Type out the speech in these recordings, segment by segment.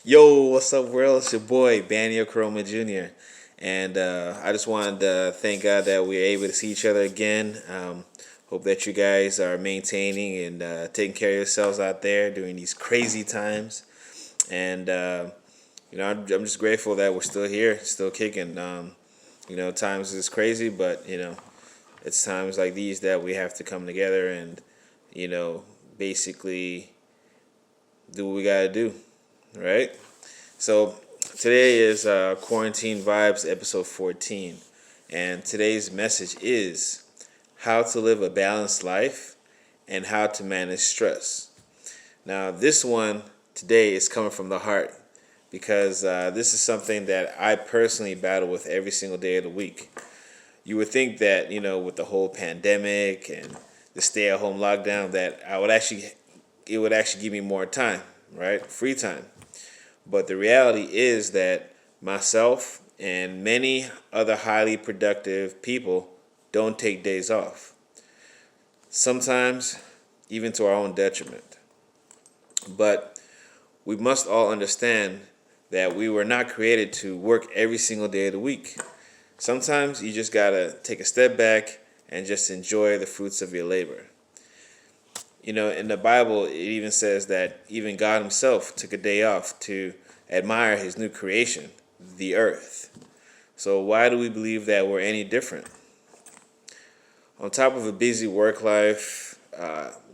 Yo, what's up, world? It's your boy, Banio Chroma Jr. And I just wanted to thank God that we're able to see each other again. Hope that you guys are maintaining and taking care of yourselves out there during these crazy times. And, I'm just grateful that we're still here, still kicking. Times is crazy, but, it's times like these that we have to come together and, you know, basically do what we got to do, right? So today is Quarantine Vibes episode 14, and today's message is how to live a balanced life and how to manage stress. Now, this one today is coming from the heart because this is something that I personally battle with every single day of the week. You would think that, with the whole pandemic and the stay-at-home lockdown, that it would actually give me more time, right? Free time. But the reality is that myself and many other highly productive people don't take days off. Sometimes even to our own detriment. But we must all understand that we were not created to work every single day of the week. Sometimes you just gotta take a step back and just enjoy the fruits of your labor. In the Bible, it even says that even God Himself took a day off to admire His new creation, the earth. So, why do we believe that we're any different? On top of a busy work life,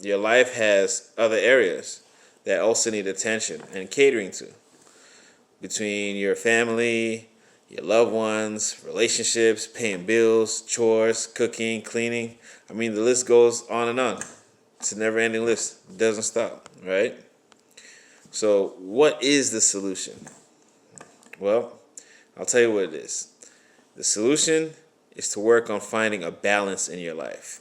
your life has other areas that also need attention and catering to. Between your family, your loved ones, relationships, paying bills, chores, cooking, cleaning. I mean, the list goes on and on. It's a never-ending list. It doesn't stop, right? So, what is the solution? Well, I'll tell you what it is. The solution is to work on finding a balance in your life.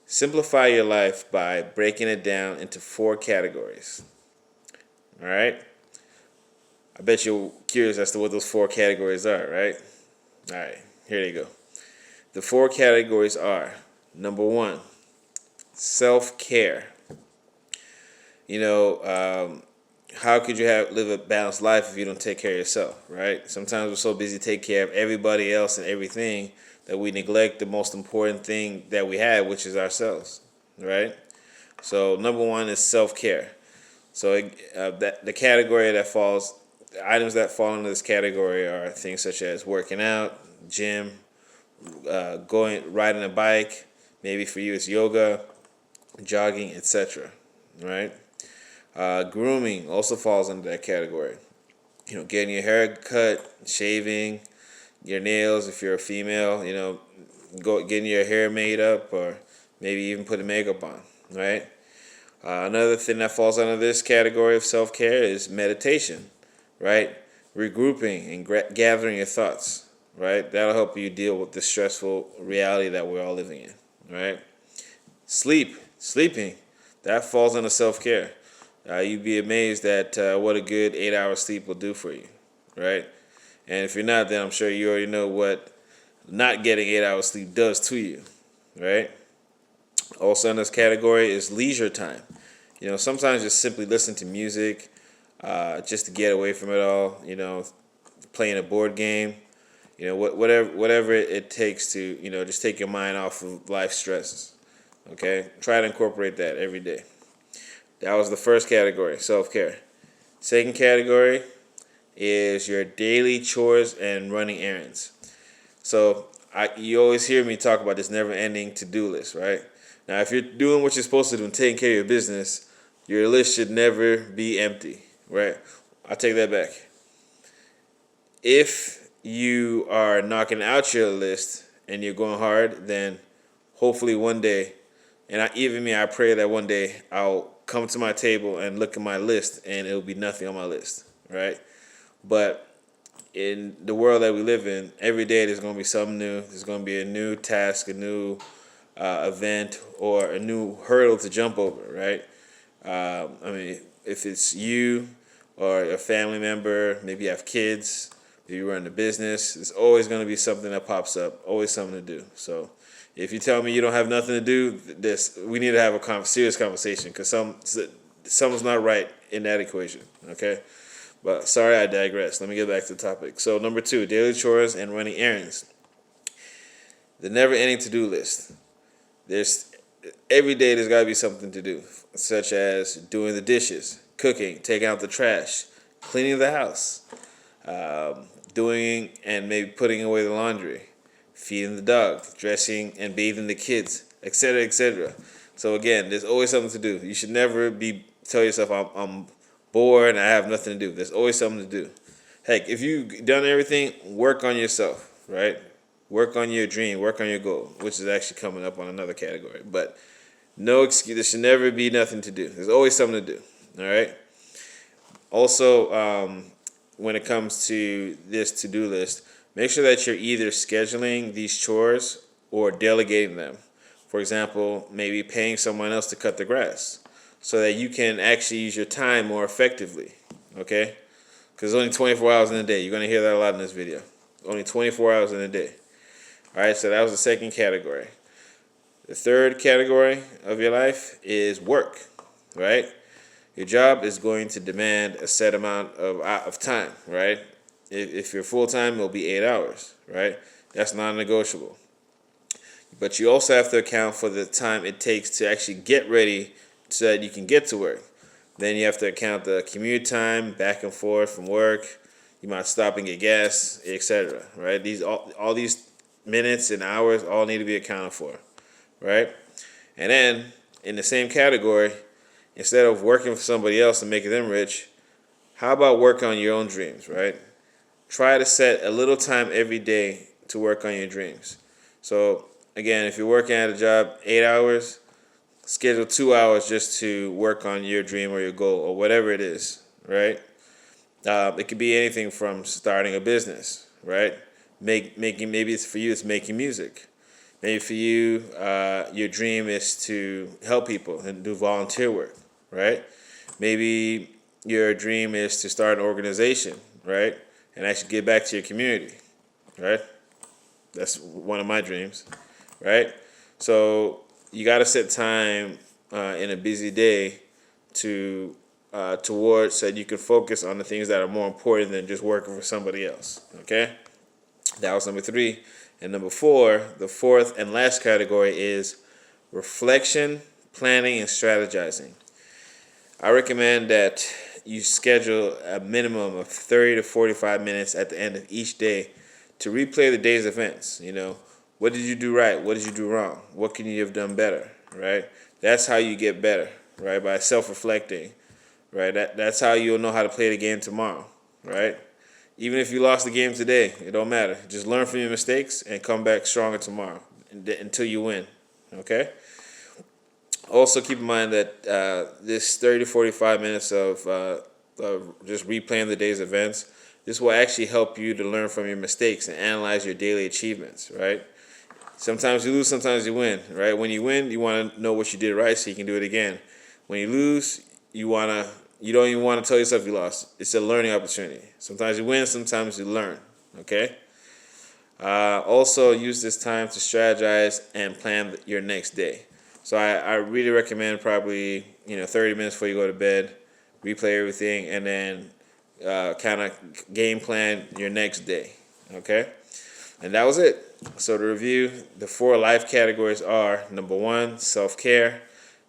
Simplify your life by breaking it down into 4 categories. All right? I bet you're curious as to what those 4 categories are, right? All right, here they go. The 4 categories are: number 1, self-care. How could you live a balanced life if you don't take care of yourself, right? Sometimes we're so busy taking care of everybody else and everything that we neglect the most important thing that we have, which is ourselves, right? So number 1 is self-care. So the category that falls, the items that fall into this category are things such as working out, gym, riding a bike. Maybe for you it's yoga, jogging, etc. Right? Grooming also falls into that category. Getting your hair cut, shaving, your nails if you're a female. Getting your hair made up, or maybe even putting makeup on. Right? Another thing that falls under this category of self-care is meditation. Right? Regrouping and gathering your thoughts. Right? That'll help you deal with the stressful reality that we're all living in. Right? Sleeping, that falls under self-care. You'd be amazed at what a good 8-hour sleep will do for you, right? And if you're not, then I'm sure you already know what not getting 8 hours sleep does to you, right? Also in this category is leisure time. Sometimes just simply listen to music, just to get away from it all. Playing a board game. Whatever it takes to just take your mind off of life stresses. Okay, try to incorporate that every day. That was the first category, self-care. Second category is your daily chores and running errands. So you always hear me talk about this never-ending to-do list, right? Now, if you're doing what you're supposed to do and taking care of your business, your list should never be empty, right? I'll take that back. If you are knocking out your list and you're going hard, then hopefully one day, and I pray that one day I'll come to my table and look at my list and it'll be nothing on my list, right? But in the world that we live in, every day there's going to be something new. There's going to be a new task, a new event, or a new hurdle to jump over, right? If it's you or a family member, maybe you have kids, maybe you run a business, there's always going to be something that pops up, always something to do. So if you tell me you don't have nothing to do, we need to have a serious conversation because something's not right in that equation, okay? But sorry, I digress. Let me get back to the topic. So number 2, daily chores and running errands. The never-ending to-do list. There's every day there's got to be something to do, such as doing the dishes, cooking, taking out the trash, cleaning the house, doing and maybe putting away the laundry, feeding the dog, dressing and bathing the kids, etc., etc. So again, there's always something to do. You should never tell yourself I'm bored and I have nothing to do. There's always something to do. Heck, if you've done everything, work on yourself, right? Work on your dream, work on your goal, which is actually coming up on another category. But no excuse. There should never be nothing to do. There's always something to do. All right. Also, when it comes to this to-do list, make sure that you're either scheduling these chores or delegating them. For example, maybe paying someone else to cut the grass so that you can actually use your time more effectively. Okay? Because there's only 24 hours in a day. You're going to hear that a lot in this video. Only 24 hours in a day. All right, so that was the second category. The third category of your life is work, right? Your job is going to demand a set amount of time, right? If you're full-time, it'll be 8 hours, right? That's non-negotiable. But you also have to account for the time it takes to actually get ready so that you can get to work. Then you have to account the commute time back and forth from work. You might stop and get gas, etc., right? All these minutes and hours all need to be accounted for, right? And then in the same category, instead of working for somebody else and making them rich, how about work on your own dreams, right? Try to set a little time every day to work on your dreams. So again, if you're working at a job 8 hours, schedule 2 hours just to work on your dream or your goal or whatever it is, right? It could be anything from starting a business, right? Maybe it's for you, it's making music. Maybe for you, your dream is to help people and do volunteer work, right? Maybe your dream is to start an organization, right? And actually give back to your community, right? That's one of my dreams, right? So you got to set time in a busy day towards so that you can focus on the things that are more important than just working for somebody else, okay? That was number 3. And number 4, the fourth and last category is reflection, planning, and strategizing. I recommend that you schedule a minimum of 30 to 45 minutes at the end of each day to replay the day's events. You know, what did you do right? What did you do wrong? What can you have done better, right? That's how you get better, right? By self-reflecting, right? That's how you'll know how to play the game tomorrow, right? Even if you lost the game today, it don't matter. Just learn from your mistakes and come back stronger tomorrow until you win, okay? Also keep in mind that this 30 to 45 minutes of just replaying the day's events, this will actually help you to learn from your mistakes and analyze your daily achievements, right? Sometimes you lose, sometimes you win, right? When you win, you want to know what you did right so you can do it again. When you lose, you don't even want to tell yourself you lost. It's a learning opportunity. Sometimes you win, sometimes you learn, okay? Also use this time to strategize and plan your next day. So I really recommend probably 30 minutes before you go to bed, replay everything, and then kind of game plan your next day, okay? And that was it. So to review, the 4 life categories are: number 1, self-care;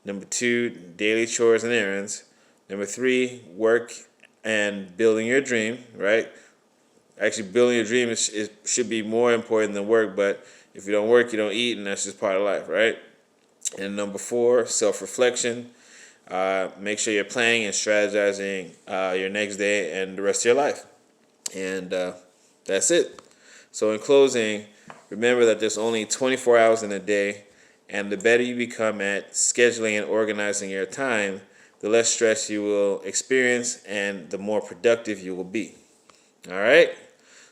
number 2, daily chores and errands; number 3, work and building your dream, right? Actually, building your dream should be more important than work, but if you don't work, you don't eat, and that's just part of life, right? And number 4, self-reflection. Make sure you're planning and strategizing your next day and the rest of your life. And that's it. So in closing, remember that there's only 24 hours in a day, and the better you become at scheduling and organizing your time, the less stress you will experience and the more productive you will be. All right?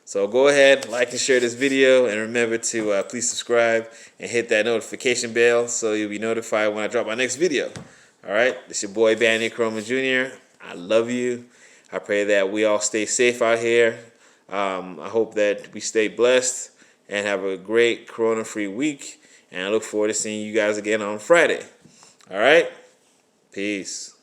So go ahead, like and share this video, and remember to please subscribe and hit that notification bell so you'll be notified when I drop my next video. All right? This is your boy, Bandy Croma Jr. I love you. I pray that we all stay safe out here. I hope that we stay blessed and have a great corona-free week. And I look forward to seeing you guys again on Friday. All right? Peace.